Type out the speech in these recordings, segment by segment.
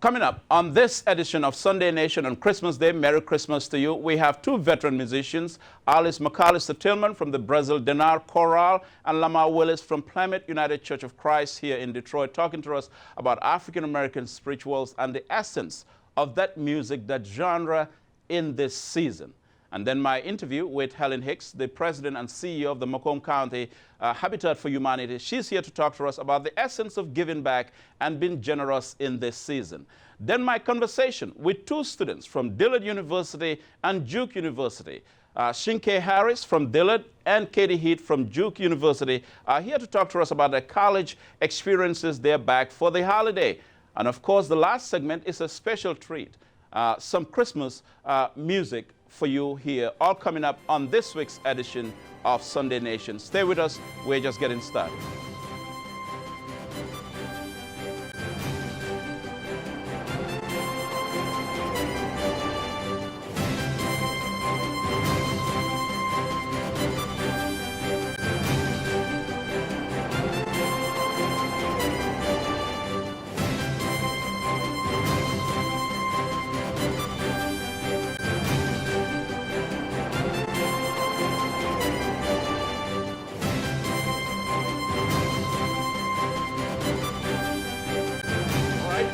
Coming up on this edition of Sunday Nation on Christmas Day, Merry Christmas to you, we have two veteran musicians, McAllister Tillman from the Brazeal Dennard Chorale and Lamar Willis from Plymouth United Church of Christ here in Detroit, talking to us about African-American spirituals and the essence of that music, that genre in this season. And then my interview with Helen Hicks, the president and CEO of the Macomb County Habitat for Humanity. She's here to talk to us about the essence of giving back and being generous in this season. Then my conversation with two students from Dillard University and Duke University. Shinke Harris from Dillard and Katie Heath from Duke University are here to talk to us about their college experiences. They're back for the holiday. And of course, the last segment is a special treat. Some Christmas music for you here, all coming up on this week's edition of Sunday Nation. Stay with us, we're just getting started.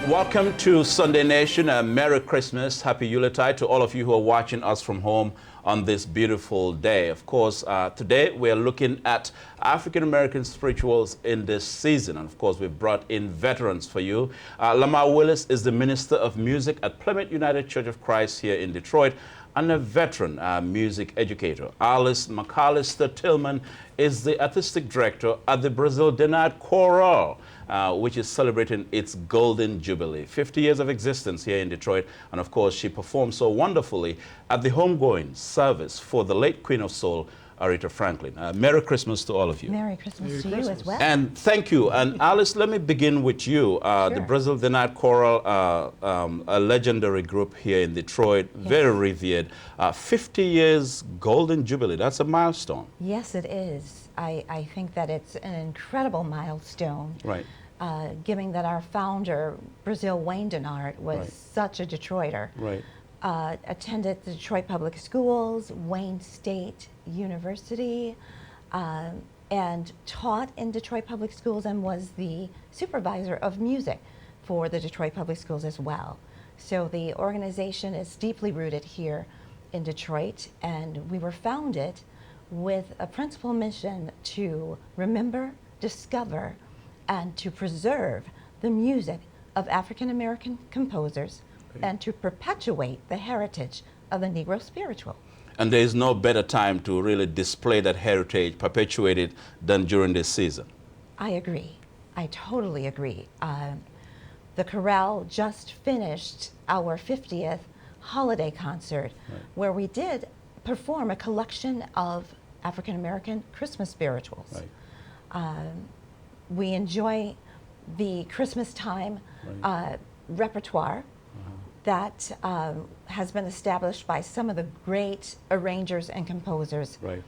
Welcome to Sunday Nation. Merry Christmas, Happy Yuletide to all of you who are watching us from home on this beautiful day. Of course, today we're looking at African-American spirituals in this season. And of course, we've brought in veterans for you. Lamar Willis is the Minister of Music at Plymouth United Church of Christ here in Detroit and a veteran music educator. McAllister Tillman is the Artistic Director at the Brazeal Dennard Chorale, which is celebrating its Golden Jubilee, 50 years of existence here in Detroit. And of course, she performed so wonderfully at the homegoing service for the late Queen of Soul, Aretha Franklin. Merry Christmas to all of you. Merry Christmas to you as well. And thank you. And Alice, let me begin with you. Sure. The Brazeal Dennard Chorale, a legendary group here in Detroit, yes. Very revered. 50 years Golden Jubilee, that's a milestone. Yes, it is. I think that it's an incredible milestone. Right. Given that our founder, Brazeal Wayne Dennard, was right. such a Detroiter. Right. Attended the Detroit Public Schools, Wayne State University, and taught in Detroit Public Schools and was the supervisor of music for the Detroit Public Schools as well. So the organization is deeply rooted here in Detroit, and we were founded with a principal mission to remember, discover, and to preserve the music of African-American composers and to perpetuate the heritage of the Negro spiritual. And there is no better time to really display that heritage, perpetuate it, than during this season. I agree. I totally agree. The chorale just finished our 50th holiday concert, right. where we did perform a collection of African-American Christmas spirituals. Right. We enjoy the Christmas time right. Repertoire that has been established by some of the great arrangers and composers. Right.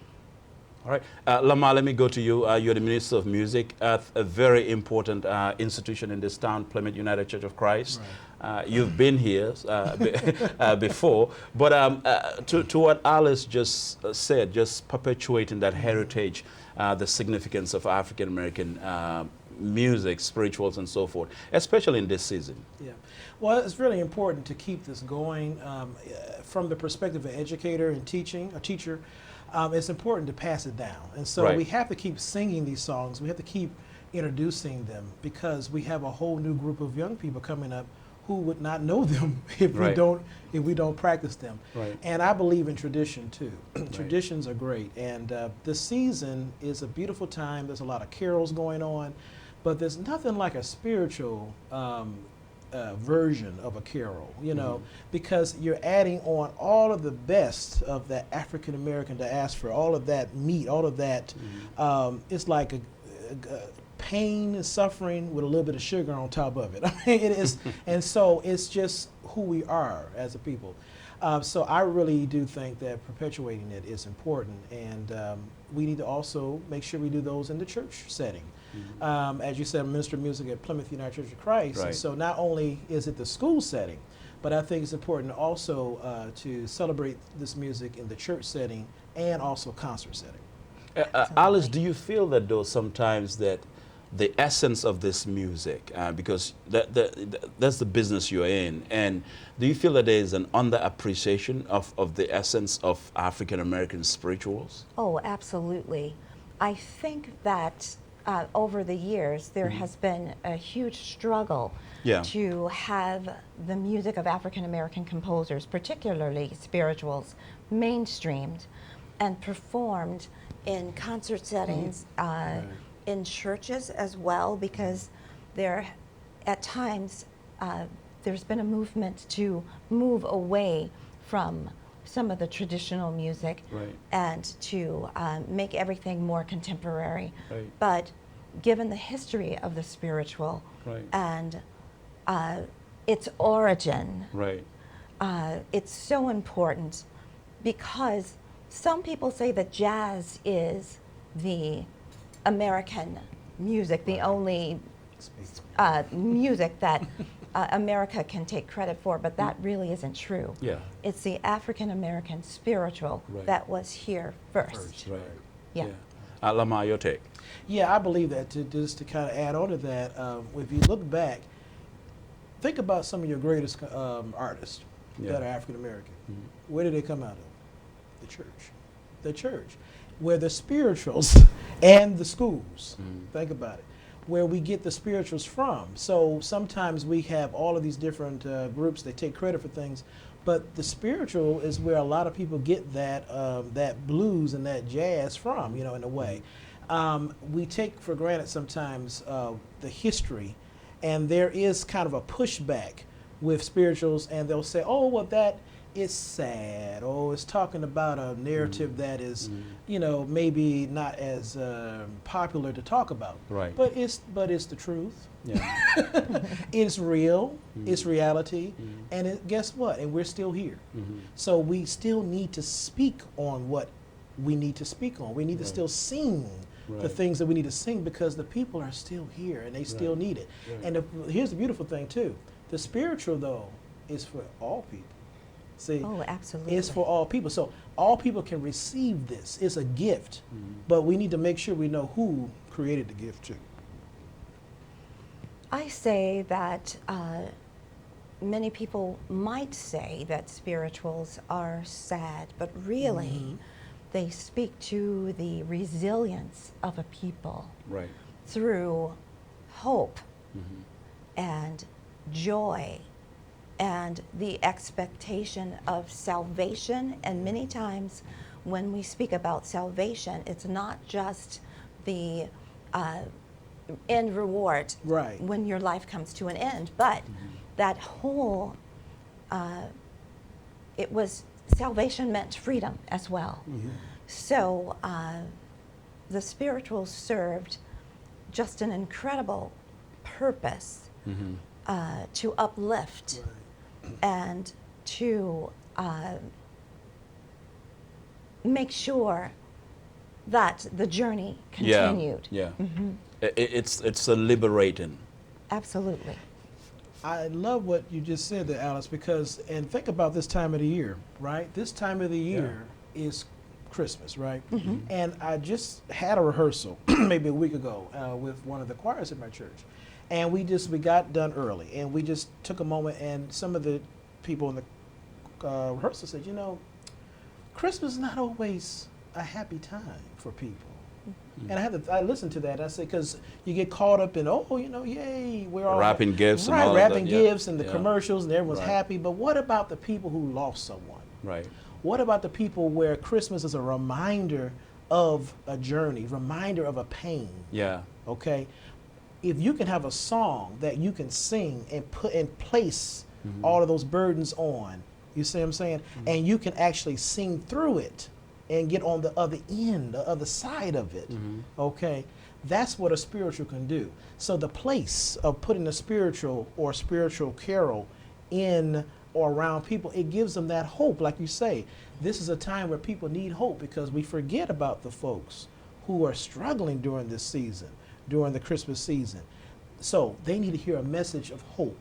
All right. Lamar, let me go to you. You're the Minister of Music at a very important institution in this town, Plymouth United Church of Christ. Right. You've been here before, but to what Alice just said, just perpetuating that heritage, the significance of African-American music, spirituals, and so forth, especially in this season. Yeah, well, it's really important to keep this going from the perspective of an educator and a teacher. It's important to pass it down, and so right. we have to keep singing these songs. We have to keep introducing them because we have a whole new group of young people coming up who would not know them if right. we don't practice them. Right. And I believe in tradition too. Right. Traditions are great, and the season is a beautiful time. There's a lot of carols going on. But there's nothing like a spiritual version of a carol, you know, mm-hmm. because you're adding on all of the best of the African-American diaspora, all of that meat, all of that. Mm-hmm. It's like a pain and suffering with a little bit of sugar on top of it. I mean, it is, and so it's just who we are as a people. So I really do think that perpetuating it is important, and we need to also make sure we do those in the church setting. As you said, I'm a minister of music at Plymouth United Church of Christ. Right. And so not only is it the school setting, but I think it's important also to celebrate this music in the church setting and also concert setting. Alice, do you feel that though sometimes that the essence of this music, because that's the business you're in, and do you feel that there is an underappreciation of the essence of African American spirituals? Oh, absolutely. I think that over the years there has been a huge struggle to have the music of African American composers, particularly spirituals, mainstreamed and performed in concert settings, in churches as well, because there, at times, there's been a movement to move away from some of the traditional music and to make everything more contemporary. But given the history of the spiritual and its origin, it's so important, because some people say that jazz is the American music, the only music that America can take credit for, but that really isn't true. It's the African American spiritual that was here first. Lamar, your take? Yeah, I believe that. Just to kind of add on to that, if you look back, think about some of your greatest artists that are African American. Where did they come out of? The church. The church. Where the spirituals and the schools, think about it, where we get the spirituals from. So sometimes we have all of these different groups that take credit for things, but the spiritual is where a lot of people get that that blues and that jazz from, you know, in a way. We take for granted sometimes the history, and there is kind of a pushback with spirituals, and they'll say, oh, well, that is sad, or it's talking about a narrative that is, you know, maybe not as popular to talk about. But it's the truth. It's real. It's reality. And guess what? And we're still here. So we still need to speak on what we need to speak on. We need to still sing the things that we need to sing, because the people are still here and they still need it. And here's the beautiful thing too. The spiritual, though, is for all people. See, oh, absolutely. It's for all people. So all people can receive this. It's a gift. But we need to make sure we know who created the gift too. I say that many people might say that spirituals are sad, but really they speak to the resilience of a people through hope and joy and the expectation of salvation. And many times when we speak about salvation, it's not just the end reward when your life comes to an end, but that whole, salvation meant freedom as well. So the spirituals served just an incredible purpose to uplift and to make sure that the journey continued. It's a liberating. Absolutely. I love what you just said there, Alice, because, and think about this time of the year, right? This time of the year is Christmas, right? And I just had a rehearsal maybe a week ago with one of the choirs at my church. And we got done early, and we just took a moment, and some of the people in the rehearsal said, you know, Christmas is not always a happy time for people. And I listened to that. I said, because you get caught up in, yay, we're all wrapping gifts and all wrapping gifts and the commercials, and everyone's happy. But what about the people who lost someone? What about the people where Christmas is a reminder of a journey, reminder of a pain? Okay. If you can have a song that you can sing and put in place all of those burdens on, you see what I'm saying? And you can actually sing through it and get on the other end, the other side of it, okay? That's what a spiritual can do. So the place of putting a spiritual or spiritual carol in or around people, it gives them that hope. Like you say, this is a time where people need hope, because we forget about the folks who are struggling during this season, during the Christmas season. So they need to hear a message of hope,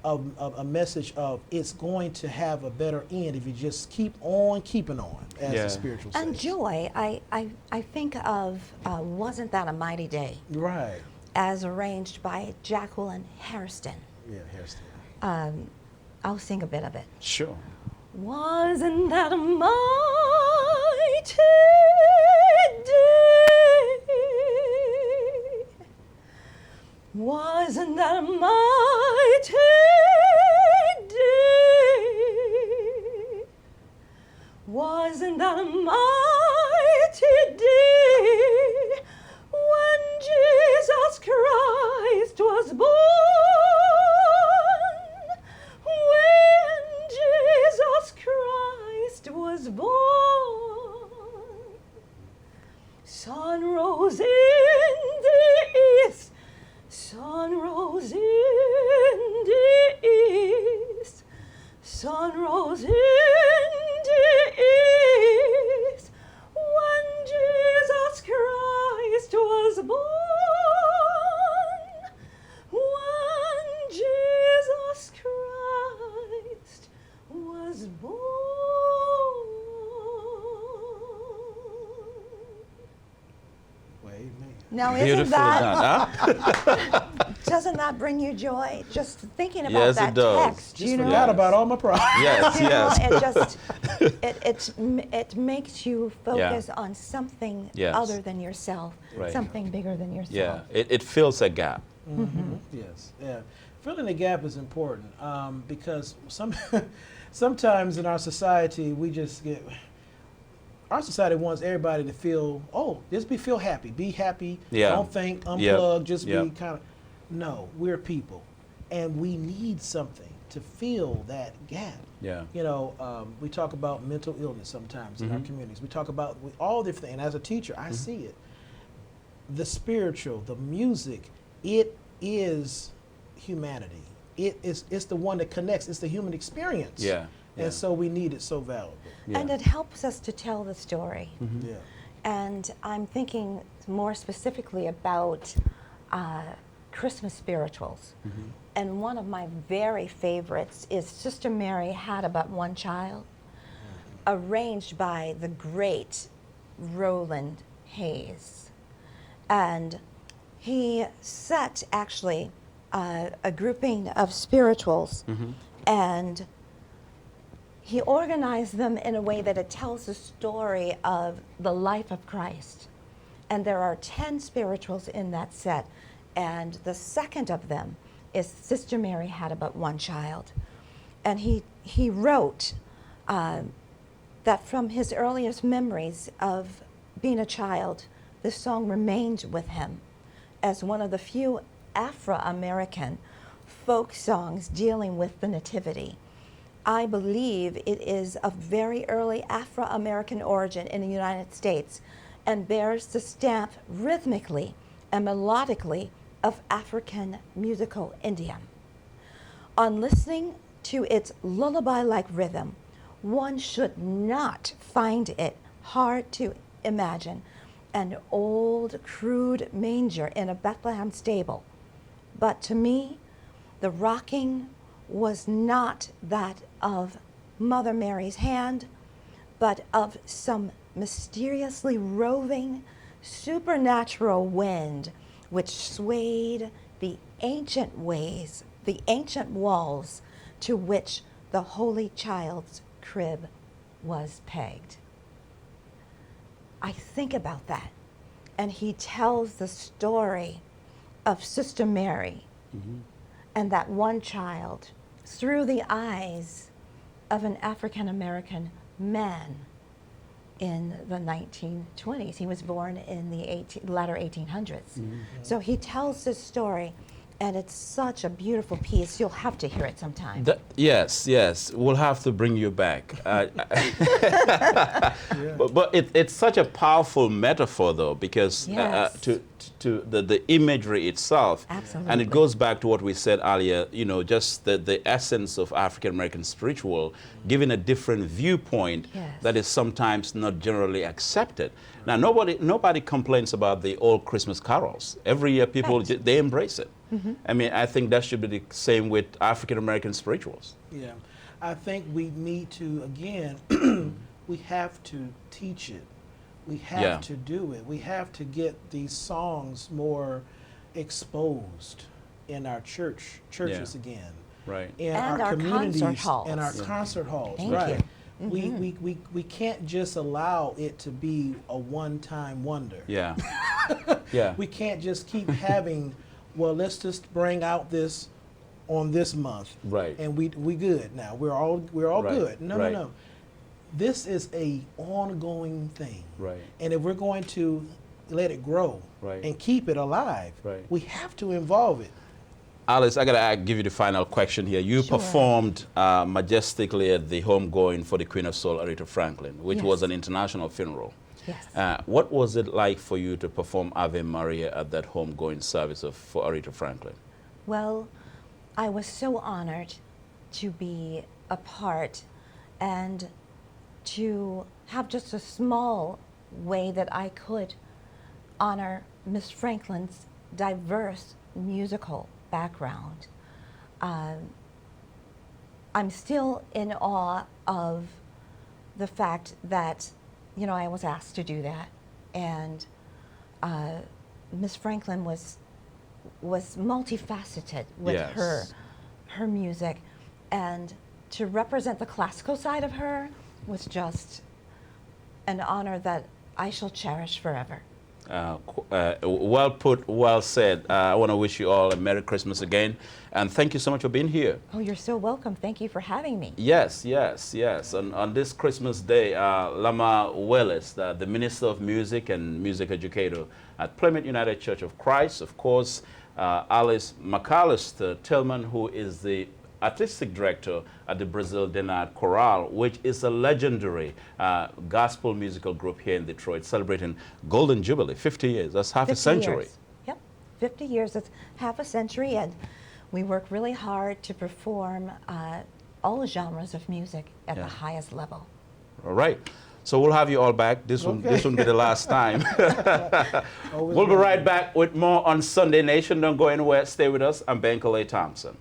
of a message of it's going to have a better end if you just keep on keeping on, as the spiritual says. And joy, I think of Wasn't That a Mighty Day? Right. As arranged by Jacqueline Hairston. Yeah, Hairston. I'll sing a bit of it. Sure. Wasn't that a mighty day? Wasn't that a mighty day? Wasn't that a mighty day when Jesus Christ was born? When Jesus Christ was born, sun rose in the east, sun rose in the east, sun rose in the east, when Jesus Christ was born. When Jesus Christ was born. Well, amen. Now, isn't Beautifully that, done, huh? doesn't that bring you joy? Just thinking about Yes, that it does. text, Just you know? forgot about all my problems. Yes, You know, yes. it just, it makes you focus on something Yes. other than yourself, Right. something bigger than yourself. Yeah, it fills a gap. Yes, yeah. Filling the gap is important because sometimes in our society we just get. Our society wants everybody to feel, feel happy, be happy, Yeah. don't think, unplug, just be kind of. No, we're people, and we need something to fill that gap. Yeah. You know, we talk about mental illness sometimes in our communities. We talk about all different things, and as a teacher, I see it. The spiritual, the music, it is humanity. It's the one that connects. It's the human experience. Yeah. Yeah. And so we need it so valuable. Yeah. And it helps us to tell the story. Yeah. And I'm thinking more specifically about Christmas spirituals. And one of my very favorites is Sister Mary Had But One Child, arranged by the great Roland Hayes. And he set actually a grouping of spirituals, and he organized them in a way that it tells the story of the life of Christ. And there are 10 spirituals in that set, and the second of them is Sister Mary Had But One Child. And he wrote that from his earliest memories of being a child, this song remained with him as one of the few Afro-American folk songs dealing with the Nativity. I believe it is of very early Afro-American origin in the United States and bears the stamp rhythmically and melodically of African musical idiom. On listening to its lullaby-like rhythm, one should not find it hard to imagine an old, crude manger in a Bethlehem stable. But to me, the rocking was not that of Mother Mary's hand, but of some mysteriously roving, supernatural wind which swayed the ancient ways, the ancient walls to which the Holy Child's crib was pegged. I think about that, and he tells the story of Sister Mary and that one child through the eyes of an African American man in the 1920s. He was born in the latter 1800s. So he tells this story, And it's such a beautiful piece. You'll have to hear it sometime. Yes, yes. We'll have to bring you back. But it's such a powerful metaphor, though, because Yes. to the imagery itself. Absolutely. And it goes back to what we said earlier, you know, just the essence of African-American spiritual, giving a different viewpoint Yes. that is sometimes not generally accepted. Now, nobody complains about the old Christmas carols. Every year, people, Right. they embrace it. I mean, I think that should be the same with African-American spirituals. Yeah, I think we need to, again, we have to teach it. We have to do it. We have to get these songs more exposed in our churches again. Right. In And our our communities, concert halls. and our concert halls. Thank right. you. We can't just allow it to be a one-time wonder. Yeah. Yeah. We can't just keep having, well, let's just bring out this on this month. Right. And we good now. We're all Right. good. No, Right. no. This is a ongoing thing. Right. And if we're going to let it grow Right. and keep it alive, Right. we have to involve it. Alice, I gotta give you the final question here. You Sure. performed majestically at the homegoing for the Queen of Soul, Aretha Franklin, which Yes. was an international funeral. Yes. What was it like for you to perform Ave Maria at that homegoing service for Aretha Franklin? Well, I was so honored to be a part and to have just a small way that I could honor Miss Franklin's diverse musical background. I'm still in awe of the fact that, you know, I was asked to do that. And Miss Franklin was multifaceted with Yes. her music, and to represent the classical side of her was just an honor that I shall cherish forever. Well put, well said. I want to wish you all a Merry Christmas again, and thank you so much for being here. Oh, you're so welcome. Thank you for having me. Yes, yes, yes. On this Christmas day, Lamar Willis, the Minister of Music and Music Educator at Plymouth United Church of Christ, of course, Alice McAllister Tillman, who is the Artistic Director at the Brazeal Dennard Chorale, which is a legendary gospel musical group here in Detroit, celebrating Golden Jubilee, 50 years. That's half a 50 century. years. Yep, 50 years. That's half a century, and we work really hard to perform all genres of music at the highest level. All right. So we'll have you all back. This won't be the last time. We'll be right back with more on Sunday Nation. Don't go anywhere. Stay with us. I'm Bankole Thompson.